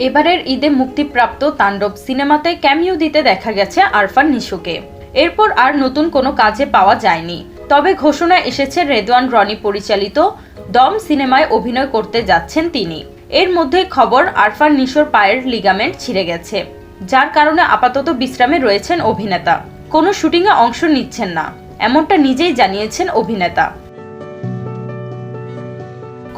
এবারের ঈদে মুক্তিপ্রাপ্ত তাণ্ডব সিনেমাতে ক্যামিও দিতে দেখা গেছে আরফান নিশোকে। এরপর আর নতুন কোনো কাজে পাওয়া যায়নি। তবে ঘোষণা এসেছে রেদওয়ান রনি পরিচালিত দম সিনেমায় অভিনয় করতে যাচ্ছেন তিনি। এর মধ্যে খবর আরফান নিশোর পায়ের লিগামেন্ট ছিঁড়ে গেছে, যার কারণে আপাতত বিশ্রামে রয়েছেন অভিনেতা। কোনো শুটিংয়ে অংশ নিচ্ছেন না, এমনটা নিজেই জানিয়েছেন অভিনেতা।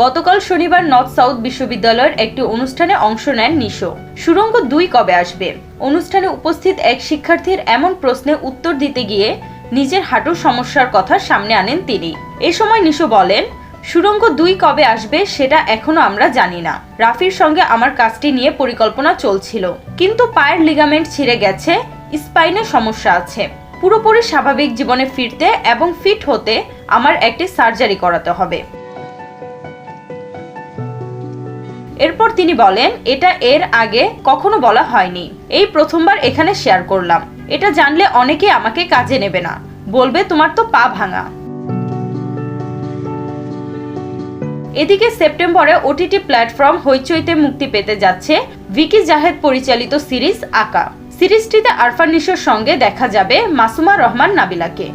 গতকাল শনিবার নর্থ সাউথ বিশ্ববিদ্যালয়ের একটি অনুষ্ঠানে অংশ নেন নিশো। সুড়ঙ্গ 2 কবে আসবে? অনুষ্ঠানে উপস্থিত এক শিক্ষার্থীর এমন প্রশ্নে উত্তর দিতে গিয়ে নিজের হাঁটুর সমস্যার কথা সামনে আনেন তিনি। এ সময় নিশো বলেন, সুড়ঙ্গ 2 কবে আসবে সেটা এখনো আমরা জানি না। রাফির সঙ্গে আমার কাজটি নিয়ে পরিকল্পনা চলছিল, কিন্তু পায়ের লিগামেন্ট ছিঁড়ে গেছে, স্পাইনে সমস্যা আছে। পুরোপুরি স্বাভাবিক জীবনে ফিরতে এবং ফিট হতে আমার একটি সার্জারি করাতে হবে। এরপর তিনি বলেন, এটা এর আগে কখনো বলা হয়নি, এই প্রথমবার এখানে শেয়ার করলাম। এটা জানলে অনেকে আমাকে কাজে নেবে না, বলবে তোমার তো পা ভাঙা। এদিকে সেপ্টেম্বরে ওটিটি প্ল্যাটফর্ম হইচইতে মুক্তি পেতে যাচ্ছে ভিকি জাহেদ পরিচালিত সিরিজ আকা। সিরিজটিতে আরফান নিশোর সঙ্গে দেখা যাবে মাসুমা রহমান নাবিলাকে।